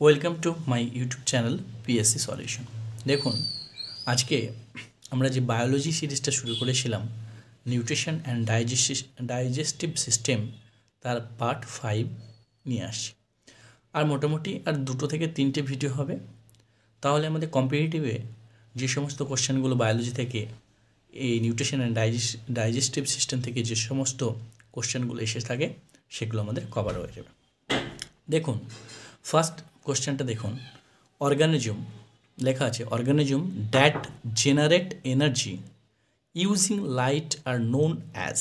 Welcome to my YouTube channel PSC solution. দেখুন, আজকে আমরা যে বায়োলজি সিরিজটা শুরু করেছিলাম নিউট্রিশন অ্যান্ড ডাইজেস্টিভ সিস্টেম, তার পার্ট 5 নিয়ে আসছি। আর মোটামুটি আর 2 থেকে 3টে ভিডিও হবে, তাহলে আমাদের কম্পিটিটিভে যে সমস্ত কোশ্চেনগুলো বায়োলজি থেকে, এই নিউট্রিশন অ্যান্ড ডাইজেস্টিভ সিস্টেম থেকে যে সমস্ত কোশ্চেনগুলো এসে থাকে সেগুলো আমাদের কভার হয়ে যাবে। দেখুন, ফার্স্ট কোশ্চেনটা দেখুন, অর্গানিজম লেখা আছে, organism that generate energy using light are known as.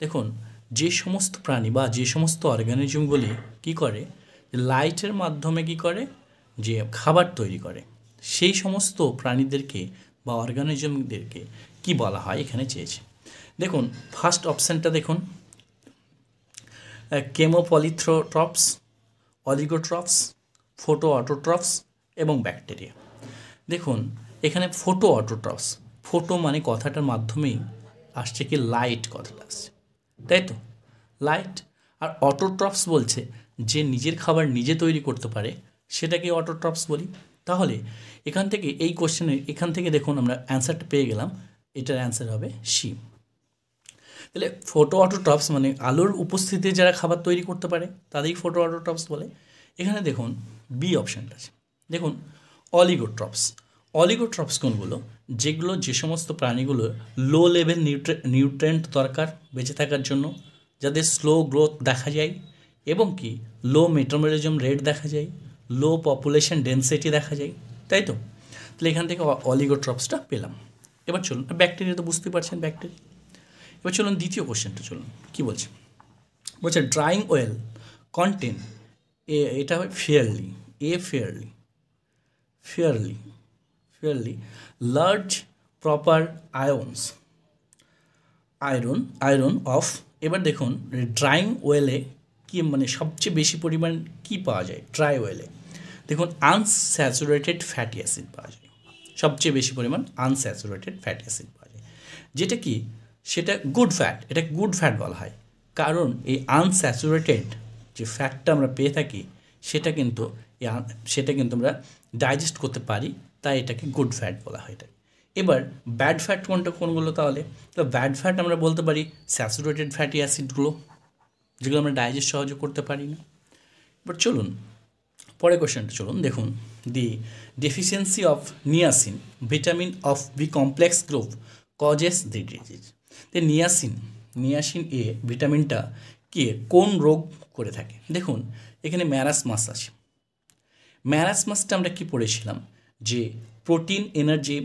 দেখুন, যে সমস্ত প্রাণী বা যে সমস্ত অর্গানিজমগুলি কী করে, লাইটের মাধ্যমে কী করে, যে খাবার তৈরি করে, সেই সমস্ত প্রাণীদেরকে বা অর্গানিজমদেরকে কি বলা হয় এখানে চেয়েছে। দেখুন, ফার্স্ট অপশানটা দেখুন, কেমোপলিথ্রোট্রপস, অলিগোট্রপস, ফোটো অটোট্রপস এবং ব্যাকটেরিয়া। দেখুন, এখানে ফোটো অটোট্রপস, ফোটো মানে কথাটার মাধ্যমেই আসছে কি লাইট কথাটা আসছে, তাই তো, লাইট। আর অটোট্রপস বলছে যে নিজের খাবার নিজে তৈরি করতে পারে, সেটাকে অটোট্রপস বলি। তাহলে এখান থেকে এই কোশ্চেনের এখান থেকে দেখুন আমরা অ্যান্সারটা পেয়ে গেলাম, এটার অ্যান্সার হবে সি। তাহলে ফোটো অটোট্রপস মানে আলোর উপস্থিতিতে যারা খাবার তৈরি করতে পারে তাদেরই ফোটো অটোট্রপস বলে। এখানে দেখুন বি অপশানটা আছে, দেখুন অলিগোট্রপস। অলিগোট্রপস কোনগুলো, যেগুলো যে সমস্ত প্রাণীগুলো লো লেভেল নিউট্রেন্ট দরকার বেঁচে থাকার জন্য, যাদের স্লো গ্রোথ দেখা যায় এবং কি লো মেটাবলিজম রেট দেখা যায়, লো পপুলেশন ডেন্সিটি দেখা যায়, তাই তো। তাহলে এখান থেকে অলিগোট্রপসটা পেলাম। এবার চলুন, ব্যাকটেরিয়া তো বুঝতেই পারছেন ব্যাকটেরিয়া। এবার চলুন দ্বিতীয় কোশ্চেনটা, চলুন কী বলছে। বলছে ড্রাইং ওয়েল কন্টেন, এটা হয় fairly, fairly large proper iron of. এবার দেখুন, ড্রাইং ওয়েলে কি মানে সবচেয়ে বেশি পরিমাণ কি পাওয়া যায় ড্রাই ওয়েলে। দেখুন, আনস্যাচুরেটেড ফ্যাটি অ্যাসিড পাওয়া যায়, সবচেয়ে বেশি পরিমাণ আনস্যাচুরেটেড ফ্যাটি অ্যাসিড পাওয়া যায়, যেটা কি সেটা গুড ফ্যাট, এটা গুড ফ্যাট বলা হয়। কারণ এই আনস্যাচুরেটেড যে ফ্যাটটা আমরা পেয়ে থাকি সেটা কিন্তু আমরা ডাইজেস্ট করতে পারি, তাই এটাকে গুড ফ্যাট বলা হয়। এটা এবার ব্যাড ফ্যাট কোনগুলো, তাহলে তো ব্যাড ফ্যাট আমরা বলতে পারি স্যাচুরেটেড ফ্যাটি অ্যাসিডগুলো, যেগুলো আমরা ডাইজেস্ট সহজে করতে পারি না। এবার চলুন পরের কোশ্চেনটা, চলুন দেখুন, the deficiency of niacin vitamin of B complex group causes the disease. তো নিয়াসিন এ ভিটামিনটা কি কোন রোগ করে থাকে। দেখুন, এখানে ম্যারাসমাস আছে। ম্যারাসমাসটা আমরা কি পড়েছিলাম, যে প্রোটিন এনার্জি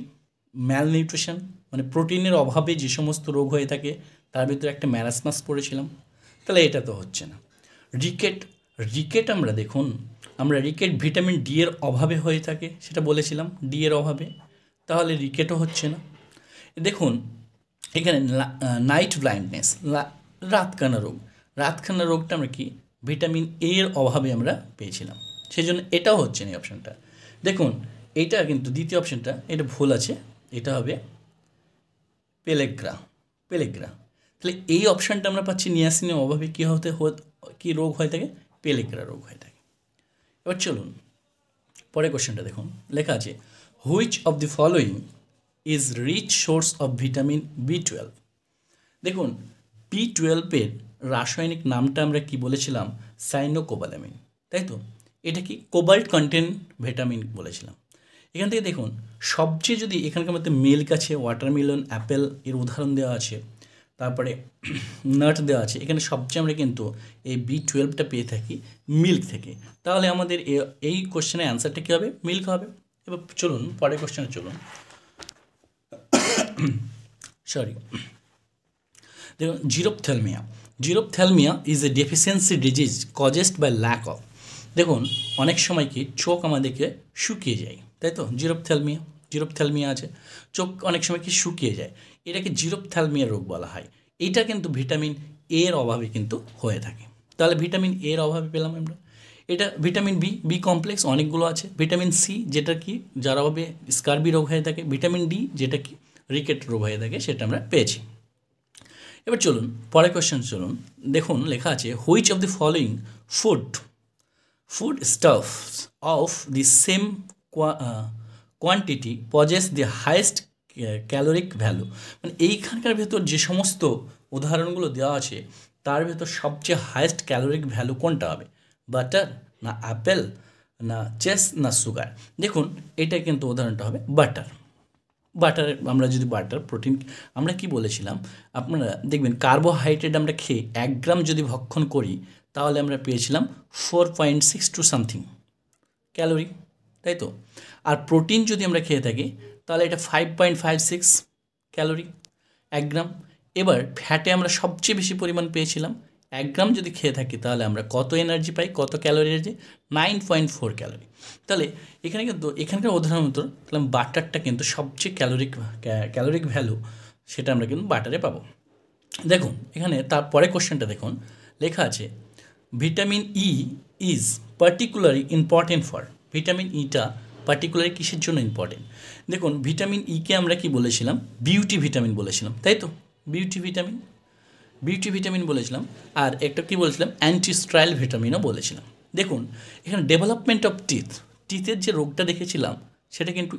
ম্যালনিউট্রিশন, মানে প্রোটিনের অভাবে যে সমস্ত রোগ হয়ে থাকে তার ভিতরে একটা ম্যারাসমাস পড়েছিলাম। তাহলে এটা তো হচ্ছে না। রিকেট আমরা দেখুন, রিকেট ভিটামিন ডি এর অভাবে হয়ে থাকে, সেটা বলেছিলাম, ডি এর অভাবে, তাহলে রিকেটও হচ্ছে না। দেখুন, এখানে নাইট ব্লাইন্ডনেস, রাতকানা রোগটা আমরা কি ভিটামিন এ এর অভাবে আমরা পেয়েছিলাম, সেই জন্য এটাও হচ্ছে না এই অপশানটা। দেখুন, এইটা কিন্তু দ্বিতীয় অপশানটা এটা ভুল আছে, এটা হবে পেলেগ্রা। তাহলে এই অপশানটা আমরা পাচ্ছি নিয়াসিনের অভাবে কী রোগ হয়ে থাকে, পেলেগ্রা রোগ হয়ে থাকে। এবার চলুন পরের কোশ্চেনটা দেখুন, লেখা আছে which of the following is rich source of vitamin B12। দেখুন, B12-এর রাসায়নিক নামটা আমরা কি বলেছিলাম, সাইনোকোবালামিন, তাই তো। এটা কি কোবাল্ট কন্টেন্ট ভিটামিন বলেছিলাম। এখান থেকে দেখুন, সবচেয়ে যদি এখানকার মধ্যে মিল্ক আছে, ওয়াটারমেলন, অ্যাপেল এর উদাহরণ দেওয়া আছে, তারপরে নাট দেওয়া আছে, এখানে সবচেয়ে আমরা কিন্তু এই B12টা পেয়ে থাকি মিল্ক থেকে। তাহলে আমাদের এই কোশ্চেনের অ্যান্সারটা কী হবে, মিল্ক হবে। এবার চলুন পরের কোশ্চেনে চলুন। দেখুন, xerophthalmia is a deficiency disease caused by lack of. দেখুন, অনেক সময় কি চোখ আমাদেরকে শুকিয়ে যায়, তাই তো, জিরোপথ্যালমিয়া আছে, চোখ অনেক সময় কি শুকিয়ে যায়, এটাকে জিরোপথ্যালমিয়া রোগ বলা হয়। এটা কিন্তু ভিটামিন এ এর অভাবে কিন্তু হয়ে থাকে। তাহলে ভিটামিন এ এর অভাবে পেলাম আমরা। এটা ভিটামিন বি কমপ্লেক্স অনেকগুলো আছে, ভিটামিন সি যেটা কি যার অভাবে স্কারবি রোগ হয়ে থাকে, ভিটামিন ডি যেটা কি রিকেট রোগ হয়ে থাকে, সেটা আমরা পেয়েছি। এবার চলুন পরের কোয়েশ্চেন, চলুন দেখুন, লেখা আছে which of the following food food stuff of the same quantity possess the highest caloric value, মানে এইখানকার ভেতর যে সমস্ত উদাহরণগুলো দেওয়া আছে তার ভেতর সবচেয়ে হাইয়েস্ট ক্যালোরিক ভ্যালু কোনটা হবে? বাটার না অ্যাপেল না চেস না সুগার? দেখুন এটা কিন্তু উদাহরণটা হবে বাটার। বাটার, আমরা যদি বাটার প্রোটিন, আমরা কি বলেছিলাম, আপনারা দেখবেন কার্বোহাইড্রেট আমরা খেয়ে 1 গ্রাম যদি ভক্ষণ করি তাহলে আমরা পেয়েছিলাম 4.62 সামথিং ক্যালোরি, তাই তো? আর প্রোটিন যদি আমরা খেয়ে থাকি তাহলে এটা 5.56 ক্যালোরি 1 গ্রাম। এবার ফ্যাটে আমরা সবচেয়ে বেশি পরিমাণ পেয়েছিলাম, 1 গ্রাম যদি খেয়ে থাকি তাহলে আমরা কত এনার্জি পাই, কত ক্যালোরি এনার্জি? 9.4 ক্যালোরি। তাহলে এখানে কিন্তু এখানকার উদাহরণ মতো তাহলে বাটারটা কিন্তু সবচেয়ে ক্যালোরিক ভ্যালু, সেটা আমরা কিন্তু বাটারে পাবো। দেখুন এখানে তারপরে কোশ্চেনটা দেখুন, লেখা আছে vitamin E is particularly important for. Vitamin eta particularly কিসের জন্য ইম্পর্টেন্ট? দেখুন ভিটামিন ইকে আমরা কি বলেছিলাম? বিউটি ভিটামিন বলেছিলাম, তাই তো? বিউটি ভিটামিন বলেছিলাম। আর একটা কি বলেছিলাম? অ্যান্টিস্ট্রাইল ভিটামিনও বলেছিলাম। দেখুন এখানে ডেভেলপমেন্ট অফ টিথের যে রোগটা দেখেছিলাম সেটা কিন্তু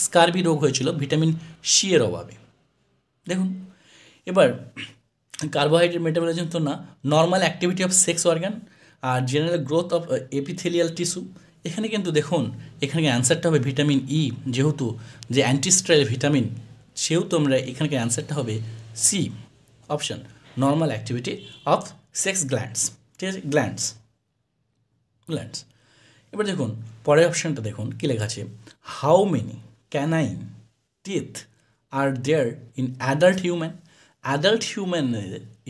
স্কারভি রোগ হয়েছিল ভিটামিন সি এর অভাবে। দেখুন এবার কার্বোহাইড্রেট মেটাবলিজম তো না, normal activity of sex organ আর general growth of epithelial tissue. এখানে কিন্তু দেখুন এখানে অ্যান্সারটা হবে ভিটামিন ই, যেহেতু যে অ্যান্টিস্ট্রাইল ভিটামিন, সেহেতু আমরা এখানকার অ্যান্সারটা হবে C option, normal activity of sex glands. ঠিক আছে, গ্ল্যান্ডস। এবার দেখুন পরের অপশানটা দেখুন কী লেখা আছে, how many canine teeth are there in adult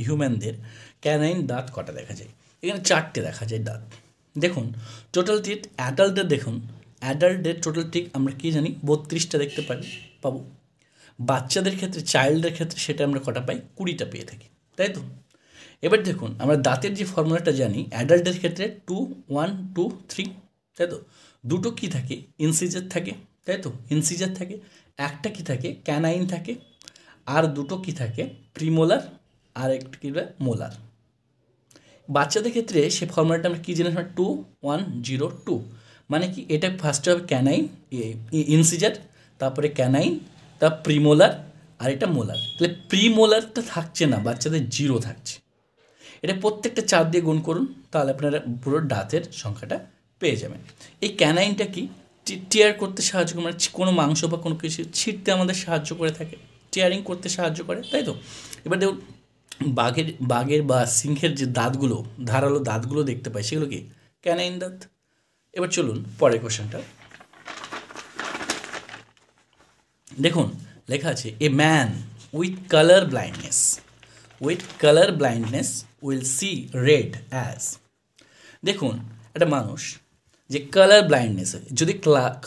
হিউম্যানদের ক্যানাইন দাঁত কটা দেখা যায়? এখানে 4টে দেখা যায় দাঁত। দেখুন টোটাল টিথ অ্যাডাল্টদের, দেখুন অ্যাডাল্টদের টোটাল টিথ আমরা কী জানি 32টা দেখতে পাবো। বাচ্চাদের ক্ষেত্রে, চাইল্ডের ক্ষেত্রে সেটা আমরা কটা পাই? 20টা পেয়ে থাকি, তাই তো? এবার দেখুন আমরা দাঁতের যে ফর্মুলাটা জানি, অ্যাডাল্টের ক্ষেত্রে 2 1 2 3, তাই তো? দুটো কি থাকে? ইনসিজার থাকে, তাই তো? ইনসিজার থাকে। একটা কি থাকে? ক্যানাইন থাকে। আর দুটো কি থাকে? প্রিমোলার আর একটা কী মোলার। বাচ্চাদের ক্ষেত্রে সে ফর্মুলাটা আমরা কী জেনেছিলাম? 2 1 0 2, মানে কি এটা ফার্স্টে হবে ক্যানাইন ইনসিজার, তারপরে ক্যানাইন, তার প্রিমোলার আর এটা মোলার। তাহলে প্রিমোলারটা থাকছে না, বাচ্চাদের 0 থাকছে। এটা প্রত্যেকটা 4 দিয়ে গুণ করুন, তাহলে আপনারা পুরো দাঁতের সংখ্যাটা পেয়ে যাবেন। এই ক্যানাইনটা কি? টিয়ার করতে সাহায্য করে, মানে কোনো মাংস বা কোনো কিছু ছিঁড়তে আমাদের সাহায্য করে থাকে, টিয়ারিং করতে সাহায্য করে, তাই তো? এবার দেখুন বাঘের বা সিংহের যে দাঁতগুলো, ধারালো দাঁতগুলো দেখতে পাই, সেগুলো কি? ক্যানাইন দাঁত। এবার চলুন পরের কোশ্চেনটা দেখুন, লেখা আছে a man with colour blindness will see red as. দেখুন একটা মানুষ যে কালার ব্লাইন্ডনেস, যদি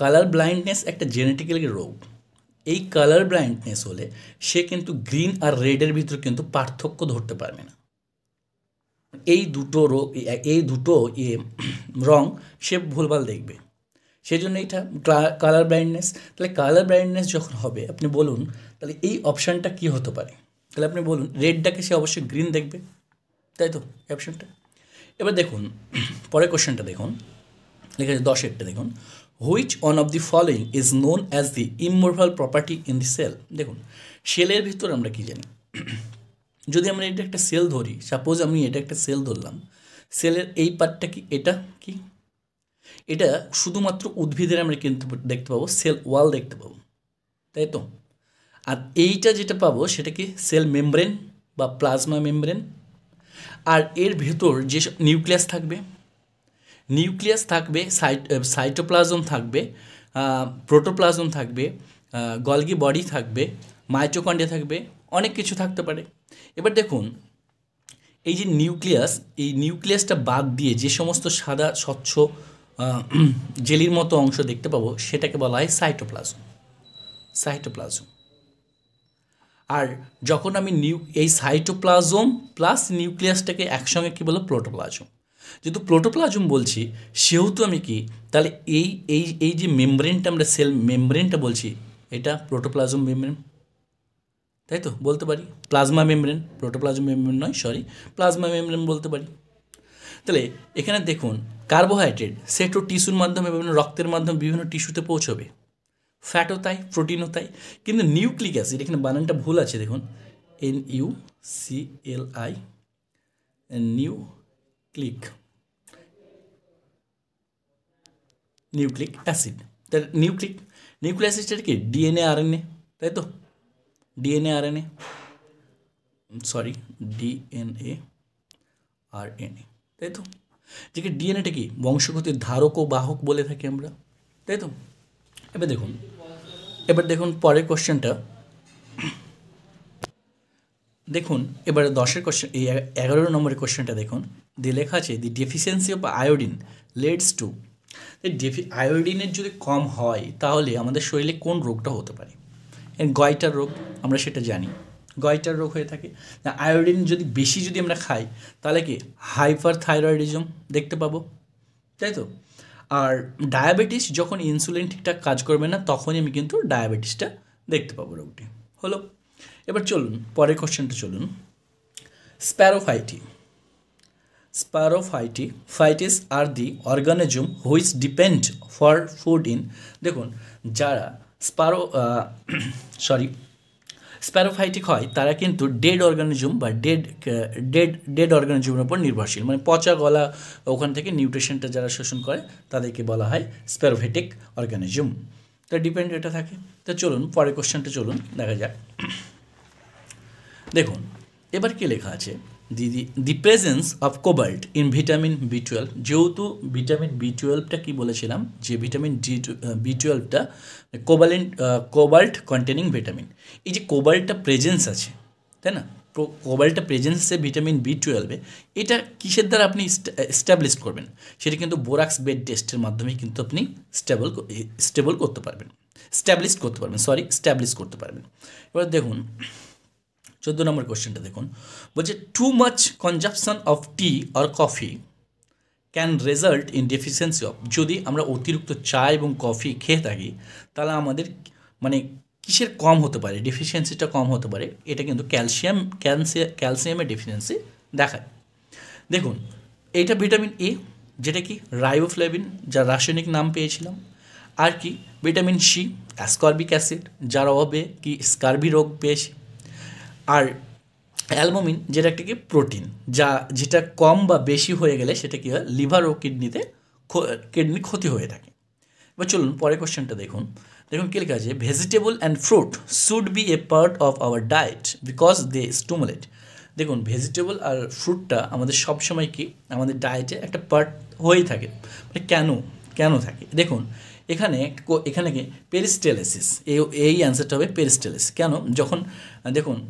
কালার ব্লাইন্ডনেস একটা জেনেটিক্যাল রোগ, এই কালার ব্লাইন্ডনেস হলে সে কিন্তু গ্রিন আর রেডের ভিতরে কিন্তু পার্থক্য ধরতে পারবে না। এই দুটো রোগ, এই দুটো রং সে ভুলভাল দেখবে, সেই জন্য এটা কালার ব্লাইন্ডনেস। তাহলে কালার ব্লাইন্ডনেস যখন হবে আপনি বলুন তাহলে এই অপশানটা কী হতে পারে? তাহলে আপনি বলুন রেডটাকে সে অবশ্যই গ্রিন দেখবে, তাই তো? এই অপশানটা। এবার দেখুন পরের কোশ্চেনটা দেখুন, লেখা আছে 10-এরটা দেখুন, which one of the following is known as the immovable property in the cell. দেখুন সেলের ভিতর আমরা কী জানি, যদি আমরা এটা একটা সেল ধরি, সাপোজ আমি এটা একটা সেল ধরলাম, সেলের এই পার্টটা কি? এটা কি? এটা শুধুমাত্র উদ্ভিদের আমরা কিন্তু দেখতে পাবো, সেল ওয়াল দেখতে পাবো, তাই তো? আর এইটা যেটা পাবো সেটা কি? সেল মেমব্রেন বা প্লাজমা মেমব্রেন। আর এর ভেতর যে নিউক্লিয়াস থাকবে, সাইটোপ্লাজম থাকবে, প্রোটোপ্লাজম থাকবে, গলগি বডি থাকবে, মাইটোকন্ড্রিয়া থাকবে, অনেক কিছু থাকতে পারে। এবার দেখুন এই যে নিউক্লিয়াস, এই নিউক্লিয়াসটা বাদ দিয়ে যে সমস্ত সাদা স্বচ্ছ জেলির মতো অংশ দেখতে পাবো সেটাকে বলা হয় সাইটোপ্লাজম। আর যখন আমি এই সাইটোপ্লাজম প্লাস নিউক্লিয়াসটাকে একসঙ্গে কী বলো? প্রোটোপ্লাজম। যেহেতু প্রোটোপ্লাজম বলছি সেহেতু আমি কি, তাহলে এই এই এই যে মেমব্রেনটা, আমরা সেল মেমব্রেনটা বলছি, এটা প্রোটোপ্লাজম মেমব্রেন, তাই তো? বলতে পারি প্লাজমা মেমব্রেন, প্রোটোপ্লাজম মেমব্রেন নয়, প্লাজমা মেমব্রেন বলতে পারি। তাহলে এখানে দেখুন কার্বোহাইড্রেট সেটা টিস্যুর মাধ্যমে বিভিন্ন রক্তের মাধ্যমে বিভিন্ন টিস্যুতে পৌঁছবে, ফ্যাটও তাই, প্রোটিনও তাই। কিন্তু নিউক্লিক অ্যাসিড, এখানে বানানটা ভুল আছে দেখুন, NuCli, নিউক্লিক অ্যাসিড। তাহলে নিউক্লিক অ্যাসিডটা কি ডিএনএ আরএনএ, তাই তো, DNA RNA, sorry DNA RNA, তাই তো। যেটা ডিএনএটা কি বংশগতির ধারক ও বাহক বলে থাকি আমরা, তাই তো। এবার দেখুন পরের কোশ্চেনটা দেখুন, এবারে 10 কোশ্চেন, এই 11 নম্বরের কোশ্চেনটা দেখুন, দিয়ে লেখা আছে the deficiency of iodine leads to, আয়োডিনের যদি কম হয় তাহলে আমাদের শরীরে কোন রোগটা হতে পারে? গয়টার রোগ, আমরা সেটা জানি, গয়টার রোগ হয়ে থাকে। আয়োডিন যদি বেশি যদি আমরা খাই তাহলে কি হাইপার থাইরয়েডিজম দেখতে পাবো, তাই তো। আর ডায়াবেটিস, যখন ইনসুলিন ঠিকঠাক কাজ করবে না তখনই আমি কিন্তু ডায়াবেটিসটা দেখতে পাবো রোগটি হলো। এবার চলুন পরের কোশ্চেনটা চলুন। Saprophytes are the organism which depend for food in, দেখুন যারা স্প্যারোফাইটিক হয় তারা কিন্তু ডেড অর্গানিজম বা ডেড অর্গানিজমের উপর নির্ভরশীল, মানে পচা গলা ওখান থেকে নিউট্রিশনটা যারা শোষণ করে তাদেরকে বলা হয় স্প্যারোফাইটিক অর্গানিজম। তা ডিপেন্ড এটা থাকে। তো চলুন পরের কোশ্চেনটা চলুন দেখা যাক। দেখুন এবার কি লেখা আছে, the presence of cobalt in vitamin B12, যেহেতু ভিটামিন B12টা কি বলেছিলাম যে ভিটামিন B12টা কোবাল্ট কন্টেনিং ভিটামিন, এই যে কোবাল্টটা প্রেজেন্স আছে, তাই না, কোবাল্টটা প্রেজেন্স আছে ভিটামিন B12-এ, এটা কিসের দ্বারা আপনি স্ট্যাবলিশ করবেন? সেটা কিন্তু বোরাক্স বেড টেস্টের মাধ্যমে কিন্তু আপনি স্টেবল করতে পারবেন, স্ট্যাবলিশ করতে পারবেন। এবার দেখুন 14 নম্বর কোশ্চেনটা দেখুন, বলছে too much consumption of tea or coffee can result in deficiency of, যদি আমরা অতিরিক্ত চা এবং কফি খেয়ে থাকি তাহলে আমাদের মানে কিসের কম হতে পারে, ডেফিসিয়েন্সিটা কম হতে পারে, এটা কিন্তু ক্যালসিয়ামের ডেফিসিয়েন্সি দেখায়। দেখুন এইটা ভিটামিন এ, যেটা কি রাইবোফ্লেভিন, যার রাসায়নিক নাম পেয়েছিলাম, আর কি ভিটামিন সি অ্যাসকর্বিক অ্যাসিড, যার অভাবে কি স্কার্বি রোগ পেয়েছি, আর অ্যালবুমিন, যেটা একটা কি প্রোটিন, যেটা কম বা বেশি হয়ে গেলে সেটা কি হয় লিভার ও কিডনি ক্ষতি হয়ে থাকে। এবার চলুন পরের কোশ্চেনটা দেখুন কী লেখা আছে, vegetable and fruit should be a part of our diet because they stimulate. দেখুন ভেজিটেবল আর ফ্রুটটা আমাদের সবসময় কি আমাদের ডায়েটে একটা পার্ট হয়েই থাকে, মানে কেন থাকে দেখুন এখানে কি পেরিস্টেলিসিস, এই অ্যান্সারটা হবে পেরিস্টেলিসিস। কেন? যখন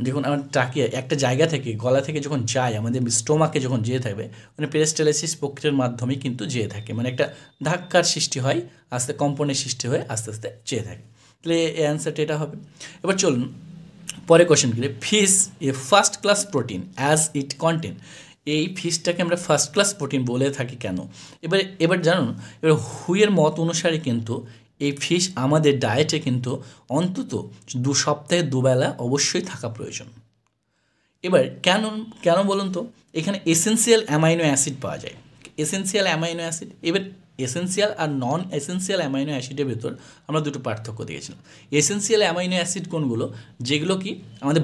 দেখুন আমার টাকিয়ে একটা জায়গা থেকে গলা থেকে যখন যায় আমাদের স্টোমাকে যখন যেয়ে থাকবে, মানে পেরিস্টেলিসিস প্রক্রিয়ার মাধ্যমে কিন্তু যেয়ে থাকে, মানে একটা ধাক্কার সৃষ্টি হয়, আস্তে কম্পনের সৃষ্টি হয়ে আস্তে আস্তে যেয়ে থাকে। তাহলে এই অ্যান্সারটা এটা হবে। এবার চলুন পরে কোশ্চেন কি, fish A first class protein as it contain, এই ফিশটাকে আমরা ফার্স্ট ক্লাস প্রোটিন বলে থাকি কেন? এবার জানুন, এবার হুইয়ের মত অনুসারে কিন্তু এই ফিশ আমাদের ডায়েটে কিন্তু অন্তত 2 সপ্তাহে 2 বেলা অবশ্যই থাকা প্রয়োজন। এবার কেন বলুন তো, এখানে এসেন্সিয়াল অ্যামাইনো অ্যাসিড পাওয়া যায়, এসেন্সিয়াল অ্যামাইনো অ্যাসিড। এবার এসেন্সিয়াল আর নন এসেন্সিয়াল অ্যামাইনো অ্যাসিডের ভেতর আমরা দুটো পার্থক্য দিয়েছিলাম। এসেন্সিয়াল অ্যামাইনো অ্যাসিড কোনগুলো, যেগুলো কি আমাদের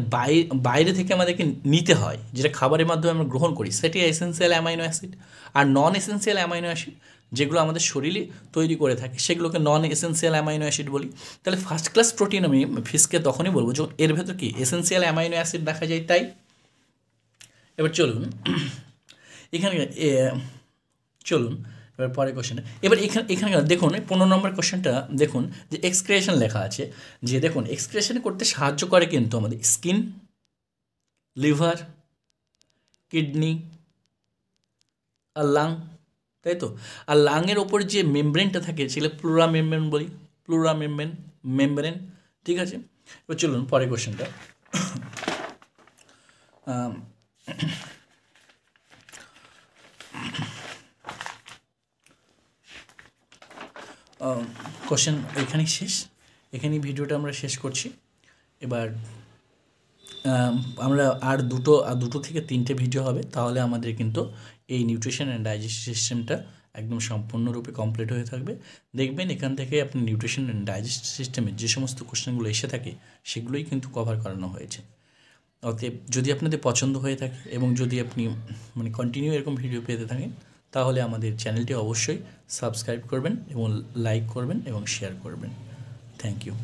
বাইরে থেকে আমাদেরকে নিতে হয়, যেটা খাবারের মাধ্যমে আমরা গ্রহণ করি, সেটি এসেন্সিয়াল অ্যামাইনো অ্যাসিড। আর নন এসেন্সিয়াল অ্যামাইনো অ্যাসিড যেগুলো আমাদের শরীরে তৈরি করে থাকে সেগুলোকে নন এসেন্সিয়াল অ্যামাইনো অ্যাসিড বলি। তাহলে ফার্স্ট ক্লাস প্রোটিন আমি ফিশকে তখনই বলবো যখন এর ভেতর কি এসেন্সিয়াল অ্যামাইনো অ্যাসিড দেখা যায়, তাই। এবার চলুন এবার পরের কোশ্চেনটা, এবার এখানে দেখুন 15 নম্বর কোশ্চেনটা দেখুন, যে এক্সক্রিয়েশন লেখা আছে, যে দেখুন এক্সক্রিয়েশন করতে সাহায্য করে কিন্তু আমাদের স্কিন, লিভার, কিডনি আর লাং, তাই তো। আর লাংয়ের ওপর যে মেমব্রেনটা থাকে সেগুলো প্লুরা মেমব্রেন, ঠিক আছে। এবার চলুন পরের কোশ্চেনটা, কোশ্চেন এখানেই ভিডিওটা আমরা শেষ করছি। এবার আমরা আর দুটো থেকে 3টে ভিডিও হবে, তাহলে আমাদের কিন্তু এই নিউট্রিশন অ্যান্ড ডাইজেস্টিভ সিস্টেমটা একদম সম্পূর্ণরূপে কমপ্লিট হয়ে থাকবে। দেখবেন এখান থেকে আপনি নিউট্রিশন অ্যান্ড ডাইজেস্ট সিস্টেমের যে সমস্ত কোশ্চেনগুলো এসে থাকে সেগুলোই কিন্তু কভার করানো হয়েছে। অতএব যদি আপনাদের পছন্দ হয়ে থাকে এবং যদি আপনি মানে কন্টিনিউ এরকম ভিডিও পেতে থাকেন তাহলে আমাদের চ্যানেলটি অবশ্যই সাবস্ক্রাইব করবেন এবং লাইক করবেন এবং শেয়ার করবেন। Thank you.